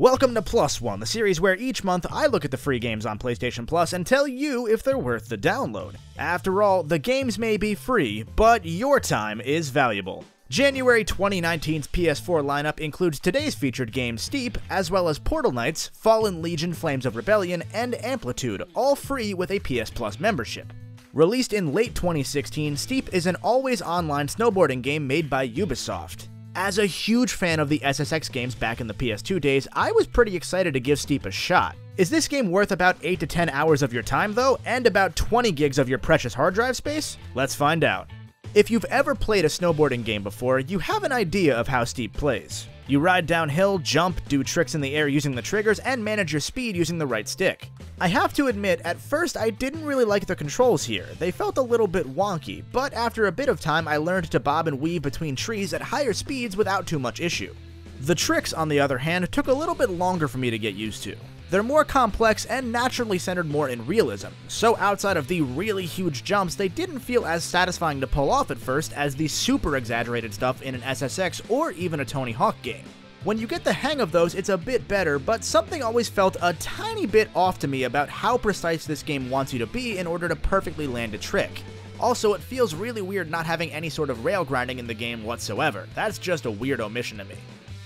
Welcome to PLUSone, the series where each month I look at the free games on PlayStation Plus and tell you if they're worth the download. After all, the games may be free, but your time is valuable. January 2019's PS4 lineup includes today's featured game Steep, as well as Portal Knights, Fallen Legion Flames of Rebellion, and Amplitude, all free with a PS Plus membership. Released in late 2016, Steep is an always-online snowboarding game made by Ubisoft. As a huge fan of the SSX games back in the PS2 days, I was pretty excited to give Steep a shot. Is this game worth about 8 to 10 hours of your time though, and about 20 gigs of your precious hard drive space? Let's find out. If you've ever played a snowboarding game before, you have an idea of how Steep plays. You ride downhill, jump, do tricks in the air using the triggers, and manage your speed using the right stick. I have to admit, at first I didn't really like the controls here. They felt a little bit wonky, but after a bit of time I learned to bob and weave between trees at higher speeds without too much issue. The tricks, on the other hand, took a little bit longer for me to get used to. They're more complex and naturally centered more in realism, so outside of the really huge jumps, they didn't feel as satisfying to pull off at first as the super exaggerated stuff in an SSX or even a Tony Hawk game. When you get the hang of those, it's a bit better, but something always felt a tiny bit off to me about how precise this game wants you to be in order to perfectly land a trick. Also, it feels really weird not having any sort of rail grinding in the game whatsoever. That's just a weird omission to me.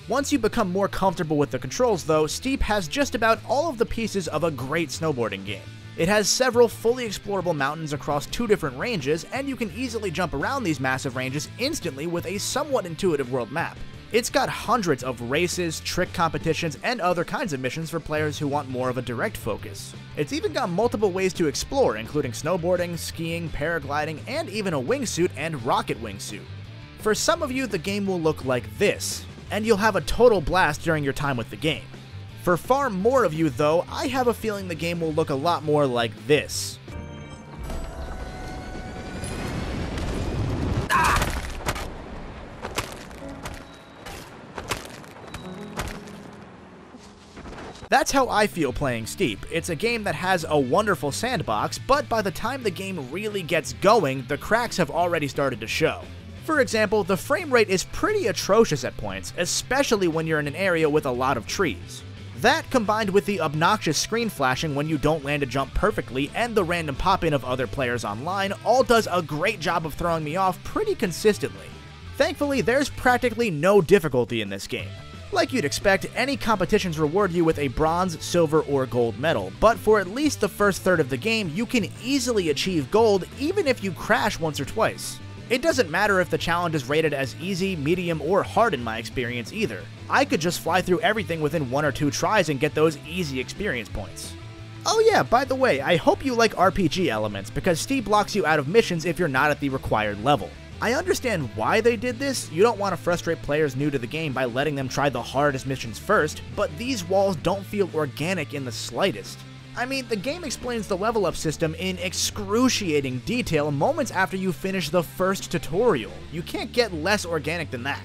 Once you become more comfortable with the controls though, Steep has just about all of the pieces of a great snowboarding game. It has several fully explorable mountains across 2 different ranges, and you can easily jump around these massive ranges instantly with a somewhat intuitive world map. It's got hundreds of races, trick competitions, and other kinds of missions for players who want more of a direct focus. It's even got multiple ways to explore, including snowboarding, skiing, paragliding, and even a wingsuit and rocket wingsuit. For some of you, the game will look like this, and you'll have a total blast during your time with the game. For far more of you though, I have a feeling the game will look a lot more like this. That's how I feel playing Steep. It's a game that has a wonderful sandbox, but by the time the game really gets going, the cracks have already started to show. For example, the frame rate is pretty atrocious at points, especially when you're in an area with a lot of trees. That, combined with the obnoxious screen flashing when you don't land a jump perfectly and the random pop-in of other players online, all does a great job of throwing me off pretty consistently. Thankfully, there's practically no difficulty in this game. Like you'd expect, any competitions reward you with a bronze, silver, or gold medal, but for at least the first third of the game, you can easily achieve gold even if you crash once or twice. It doesn't matter if the challenge is rated as easy, medium, or hard in my experience either. I could just fly through everything within 1 or 2 tries and get those easy experience points. Oh yeah, by the way, I hope you like RPG elements, because Steep blocks you out of missions if you're not at the required level. I understand why they did this. You don't want to frustrate players new to the game by letting them try the hardest missions first, but these walls don't feel organic in the slightest. I mean, the game explains the level up system in excruciating detail moments after you finish the first tutorial. You can't get less organic than that.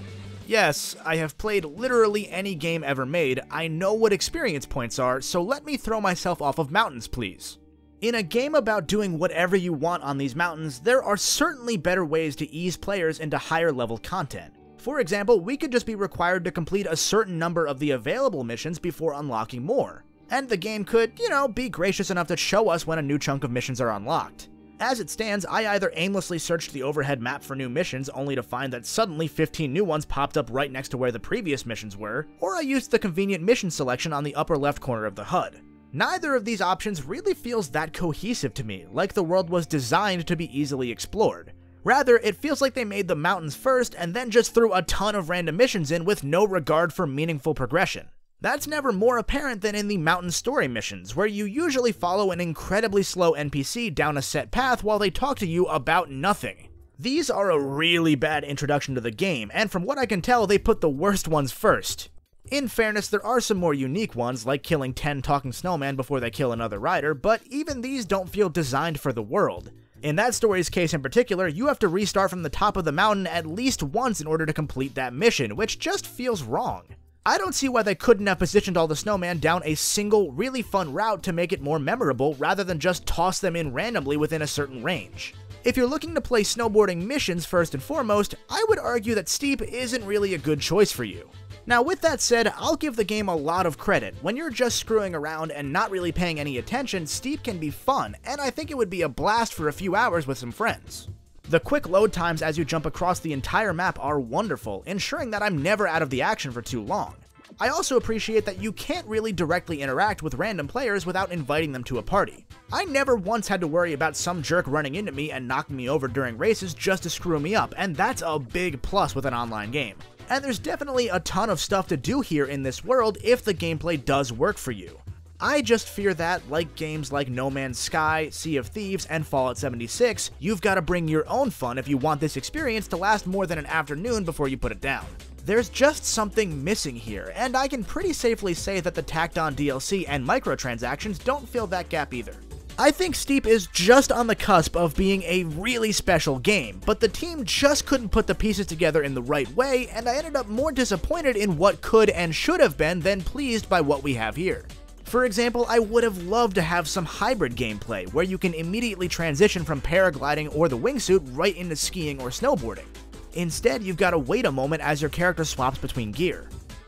Yes, I have played literally any game ever made. I know what experience points are, so let me throw myself off of mountains, please. In a game about doing whatever you want on these mountains, there are certainly better ways to ease players into higher level content. For example, we could just be required to complete a certain number of the available missions before unlocking more. And the game could, be gracious enough to show us when a new chunk of missions are unlocked. As it stands, I either aimlessly searched the overhead map for new missions only to find that suddenly 15 new ones popped up right next to where the previous missions were, or I used the convenient mission selection on the upper left corner of the HUD. Neither of these options really feels that cohesive to me, like the world was designed to be easily explored. Rather, it feels like they made the mountains first and then just threw a ton of random missions in with no regard for meaningful progression. That's never more apparent than in the mountain story missions, where you usually follow an incredibly slow NPC down a set path while they talk to you about nothing. These are a really bad introduction to the game, and from what I can tell, they put the worst ones first. In fairness, there are some more unique ones, like killing 10 talking snowmen before they kill another rider, but even these don't feel designed for the world. In that story's case in particular, you have to restart from the top of the mountain at least once in order to complete that mission, which just feels wrong. I don't see why they couldn't have positioned all the snowmen down a single, really fun route to make it more memorable rather than just toss them in randomly within a certain range. If you're looking to play snowboarding missions first and foremost, I would argue that Steep isn't really a good choice for you. Now with that said, I'll give the game a lot of credit. When you're just screwing around and not really paying any attention, Steep can be fun, and I think it would be a blast for a few hours with some friends. The quick load times as you jump across the entire map are wonderful, ensuring that I'm never out of the action for too long. I also appreciate that you can't really directly interact with random players without inviting them to a party. I never once had to worry about some jerk running into me and knocking me over during races just to screw me up, and that's a big plus with an online game. And there's definitely a ton of stuff to do here in this world if the gameplay does work for you. I just fear that, like games like No Man's Sky, Sea of Thieves, and Fallout 76, you've got to bring your own fun if you want this experience to last more than an afternoon before you put it down. There's just something missing here, and I can pretty safely say that the tacked-on DLC and microtransactions don't fill that gap either. I think Steep is just on the cusp of being a really special game, but the team just couldn't put the pieces together in the right way, and I ended up more disappointed in what could and should have been than pleased by what we have here. For example, I would have loved to have some hybrid gameplay, where you can immediately transition from paragliding or the wingsuit right into skiing or snowboarding. Instead, you've got to wait a moment as your character swaps between gear.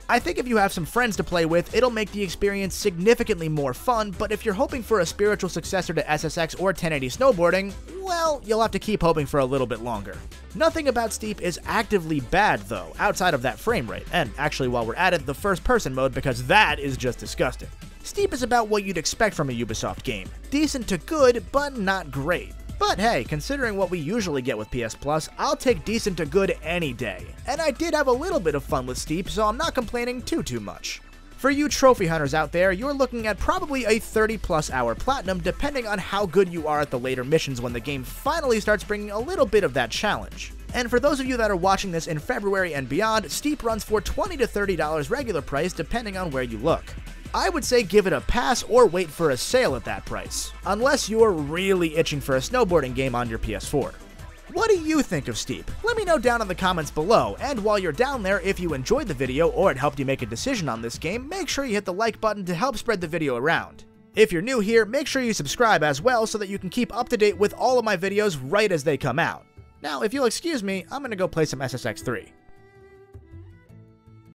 I think if you have some friends to play with, it'll make the experience significantly more fun, but if you're hoping for a spiritual successor to SSX or 1080 snowboarding, well, you'll have to keep hoping for a little bit longer. Nothing about Steep is actively bad though, outside of that frame rate, and actually while we're at it, the first person mode, because that is just disgusting. Steep is about what you'd expect from a Ubisoft game. Decent to good, but not great. But hey, considering what we usually get with PS Plus, I'll take decent to good any day. And I did have a little bit of fun with Steep, so I'm not complaining too much. For you trophy hunters out there, you're looking at probably a 30+ hour platinum depending on how good you are at the later missions when the game finally starts bringing a little bit of that challenge. And for those of you that are watching this in February and beyond, Steep runs for $20 to $30 regular price depending on where you look. I would say give it a pass or wait for a sale at that price, unless you're really itching for a snowboarding game on your PS4. What do you think of Steep? Let me know down in the comments below, and while you're down there, if you enjoyed the video or it helped you make a decision on this game, make sure you hit the like button to help spread the video around. If you're new here, make sure you subscribe as well so that you can keep up to date with all of my videos right as they come out. Now, if you'll excuse me, I'm gonna go play some SSX3.